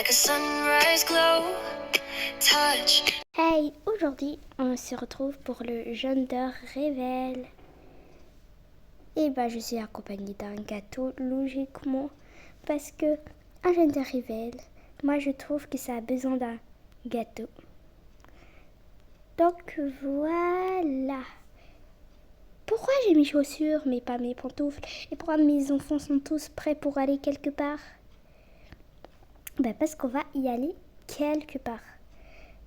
like a sunrise glow, touch. Hey, aujourd'hui on se retrouve pour le Gender Reveal. Et je suis accompagnée d'un gâteau logiquement parce que un Gender Reveal, moi je trouve que ça a besoin d'un gâteau. Donc voilà. Pourquoi j'ai mes chaussures mais pas mes pantoufles? Et pourquoi mes enfants sont tous prêts pour aller quelque part? Parce qu'on va y aller quelque part.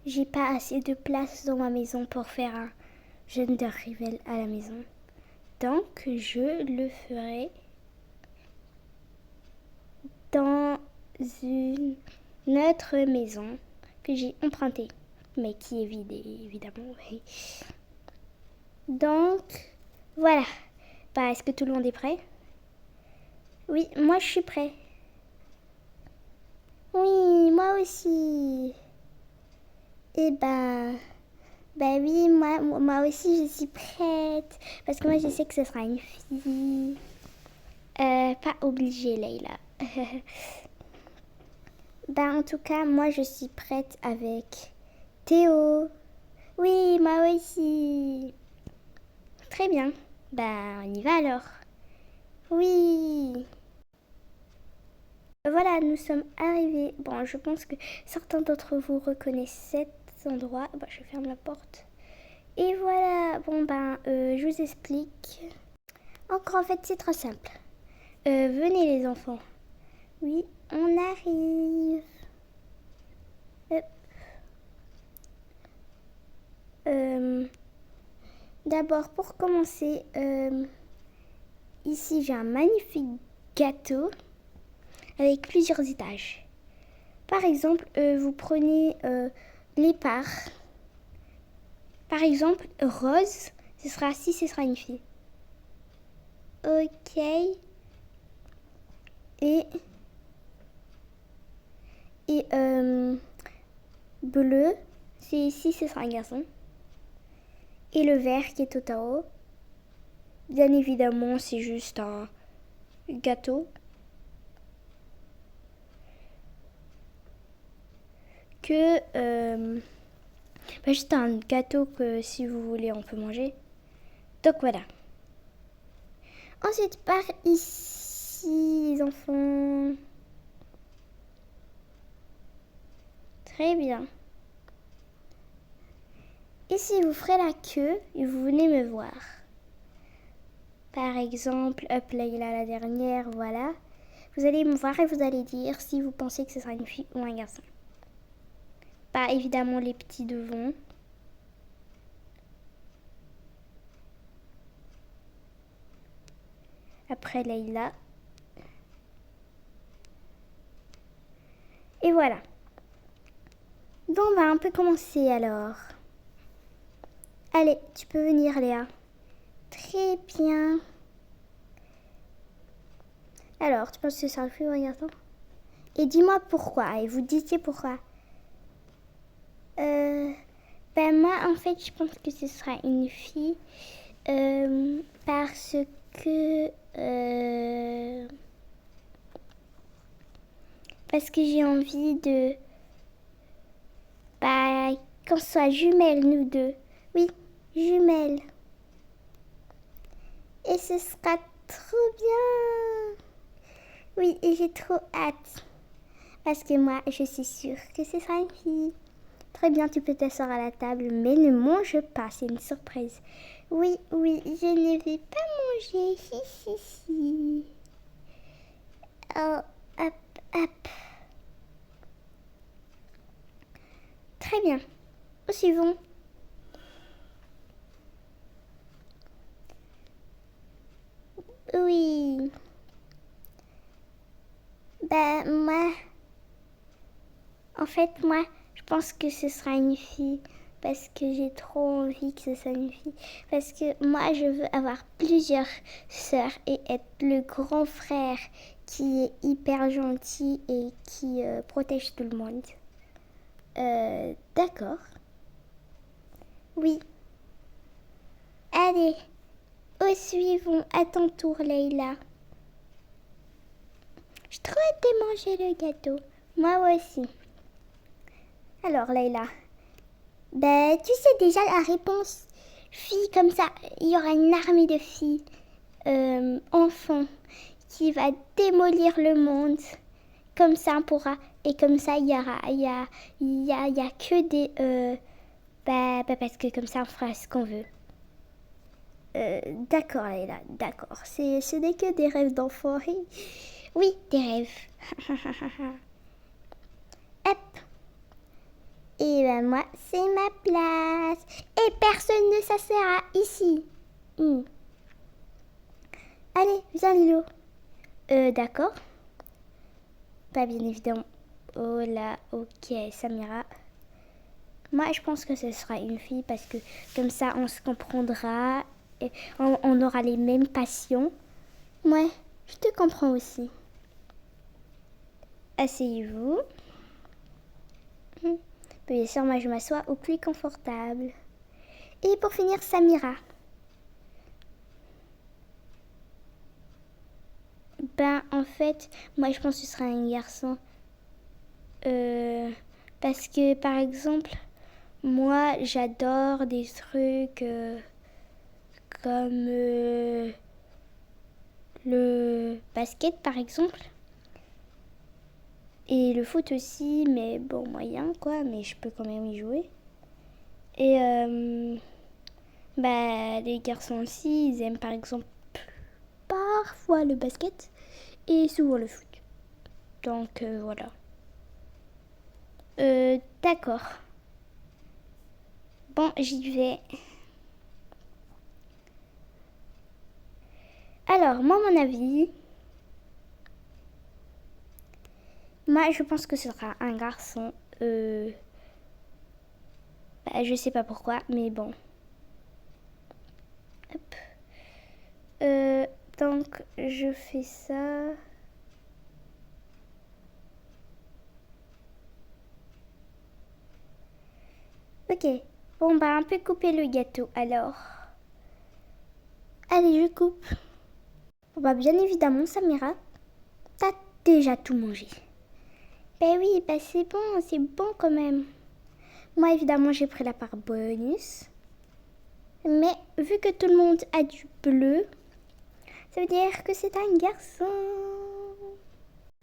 J'ai pas assez de place dans ma maison pour faire un Gender Reveal à la maison. Donc je le ferai dans une autre maison que j'ai empruntée, mais qui est vide évidemment. Donc voilà. Est-ce que tout le monde est prêt? Oui, moi je suis prêt. Oui, moi aussi. Et oui, moi aussi je suis prête. Parce que moi je sais que ce sera une fille. Pas obligée, Leïla. En tout cas, moi je suis prête avec Théo. Oui, moi aussi. Très bien. On y va alors. Oui. Voilà, nous sommes arrivés. Je pense que certains d'entre vous reconnaissent cet endroit. Je ferme la porte. Et voilà, je vous explique. Encore en fait, c'est trop simple. Venez les enfants. Oui, on arrive. D'abord, pour commencer, ici j'ai un magnifique gâteau avec plusieurs étages. Par exemple, vous prenez les parts. Par exemple, rose, ce sera une fille. Ok. Et bleu, ce sera un garçon. Et le vert qui est tout en haut. Bien évidemment, c'est juste un gâteau. Juste un gâteau que si vous voulez on peut manger. Donc voilà. Ensuite par ici les enfants. Très bien. Ici vous ferez la queue et vous venez me voir. Par exemple, hop là il a la dernière, voilà. Vous allez me voir et vous allez dire si vous pensez que ce sera une fille ou un garçon. Évidemment les petits devant. Après Leïla. Et voilà. On peut commencer alors. Allez, tu peux venir Léa. Très bien. Alors, tu penses que c'est un fille ou un garçon? Et dis-moi pourquoi. Et vous disiez pourquoi. Moi, en fait, je pense que ce sera une fille. Parce que... parce que j'ai envie de... qu'on soit jumelles, nous deux. Oui, jumelles. Et ce sera trop bien. Oui, et j'ai trop hâte. Parce que moi, je suis sûre que ce sera une fille. Très bien, tu peux t'asseoir à la table, mais ne mange pas, c'est une surprise. Oui, je ne vais pas manger. Si. Oh, hop. Très bien. Au suivant. Oui. Moi, je pense que ce sera une fille. Parce que j'ai trop envie que ce soit une fille. Parce que moi, je veux avoir plusieurs sœurs et être le grand frère qui est hyper gentil et qui protège tout le monde. D'accord. Oui. Allez, au suivant, à ton tour, Leïla. J'ai trop hâte de manger le gâteau. Moi aussi. Alors, Leïla, ben, tu sais déjà la réponse. Filles, comme ça, il y aura une armée de filles, enfants, qui va démolir le monde. Comme ça, on pourra. Et comme ça, il y a que des. Parce que comme ça, on fera ce qu'on veut. D'accord, Leïla, d'accord. Ce n'est que des rêves d'enfant. Oui, des rêves. Hop. Et ben moi, c'est ma place. Et personne ne s'assera ici. Allez, viens Lilo. D'accord. Pas bien évidemment. Oh là, ok, Samira. Moi, je pense que ce sera une fille parce que comme ça, on se comprendra. Et on aura les mêmes passions. Ouais, je te comprends aussi. Asseyez-vous. Bien sûr, moi, je m'assois au plus confortable. Et pour finir, Samira. Ben, en fait, moi, je pense que ce sera un garçon. Parce que, par exemple, moi, j'adore des trucs comme le basket, par exemple. Et le foot aussi, mais bon, moyen, quoi. Mais je peux quand même y jouer. Et les garçons aussi, ils aiment, par exemple, parfois le basket et souvent le foot. Donc, voilà. D'accord. Bon, j'y vais. Alors, moi, mon avis, moi, je pense que ce sera un garçon. Je sais pas pourquoi, mais bon. Hop. Donc, je fais ça. Ok. Bon, on peut couper le gâteau, alors. Allez, je coupe. Bon, bien évidemment, Samira, t'as déjà tout mangé. Ben oui, c'est bon quand même. Moi, évidemment, j'ai pris la part bonus. Mais vu que tout le monde a du bleu, ça veut dire que c'est un garçon.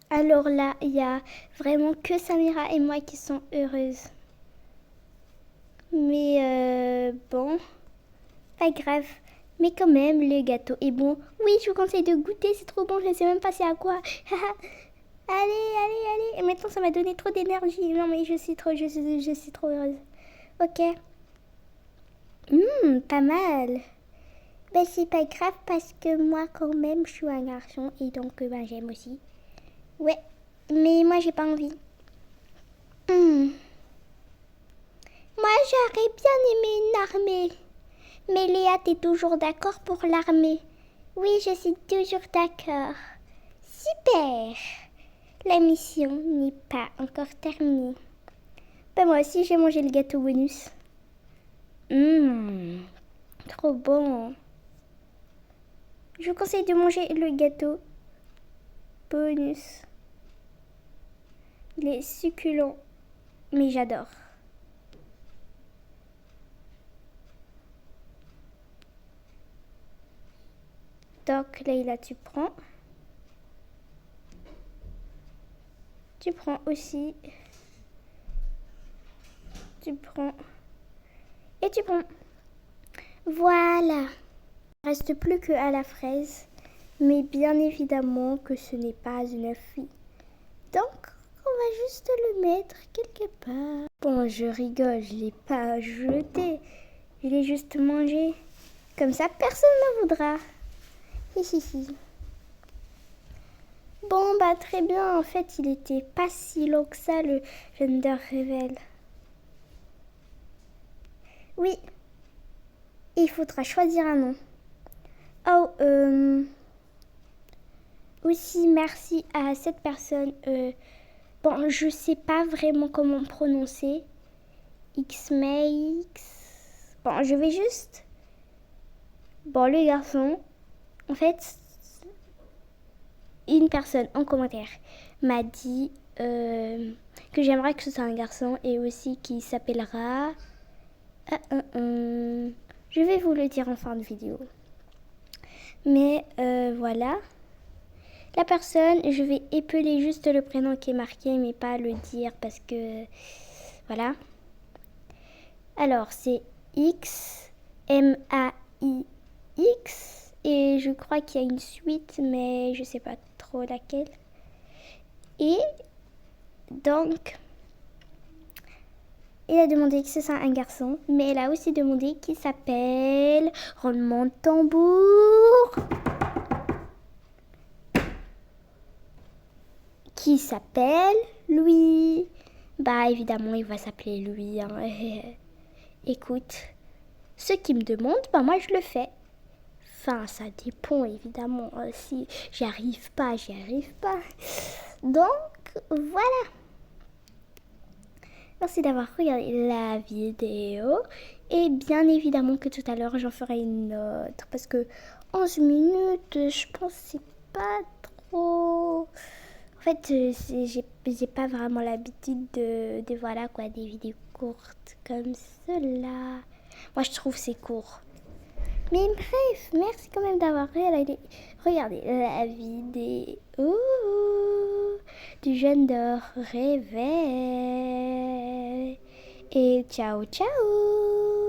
Alors là, il y a vraiment que Samira et moi qui sont heureuses. Mais bon, pas grave. Mais quand même, le gâteau est bon. Oui, je vous conseille de goûter, c'est trop bon, je ne sais même pas c'est à quoi. Allez. Et maintenant, ça m'a donné trop d'énergie. Non, mais je suis trop heureuse. Ok. Pas mal. Ben, c'est pas grave parce que moi, quand même, je suis un garçon et donc, j'aime aussi. Ouais, mais moi, j'ai pas envie. Moi, j'aurais bien aimé une armée. Mais Léa, t'es toujours d'accord pour l'armée? Oui, je suis toujours d'accord. Super. La mission n'est pas encore terminée. Ben, moi aussi, j'ai mangé le gâteau bonus. Trop bon. Je vous conseille de manger le gâteau bonus. Il est succulent, mais j'adore. Donc, Leïla, tu prends. Tu prends aussi. Tu prends. Et tu prends. Voilà. Il ne reste plus qu'à la fraise. Mais bien évidemment que ce n'est pas une fille. Donc, on va juste le mettre quelque part. Bon, je rigole, je ne l'ai pas jeté. Je l'ai juste mangé. Comme ça, personne ne voudra. Hihihi. Bon, très bien. En fait, il était pas si long que ça, le gender reveal. Oui. Il faudra choisir un nom. Oh, aussi, merci à cette personne. Bon, je sais pas vraiment comment prononcer. Xmax. Bon, je vais juste... Bon, le garçon, en fait, une personne en commentaire m'a dit que j'aimerais que ce soit un garçon et aussi qui s'appellera... Je vais vous le dire en fin de vidéo. Mais voilà. La personne, je vais épeler juste le prénom qui est marqué, mais pas le dire parce que... Voilà. Alors, c'est X, M-A-I-X. Et je crois qu'il y a une suite, mais je sais pas trop laquelle. Et donc, il a demandé que ce soit un garçon, mais elle a aussi demandé qu'il s'appelle... Roulement de tambour. Qui s'appelle Louis. Bah évidemment, il va s'appeler Louis. Hein. Écoute, ce qu'il me demande, bah moi je le fais. Enfin, ça dépend évidemment. Si j'y arrive pas, j'y arrive pas. Donc, voilà. Merci d'avoir regardé la vidéo. Et bien évidemment que tout à l'heure, j'en ferai une autre. Parce que 11 minutes, je pense que c'est pas trop... En fait, j'ai pas vraiment l'habitude de voilà quoi, des vidéos courtes comme cela. Moi, je trouve c'est court. Mais bref, merci quand même d'avoir regardé la vidéo du jeune d'or réveil. Et ciao, ciao!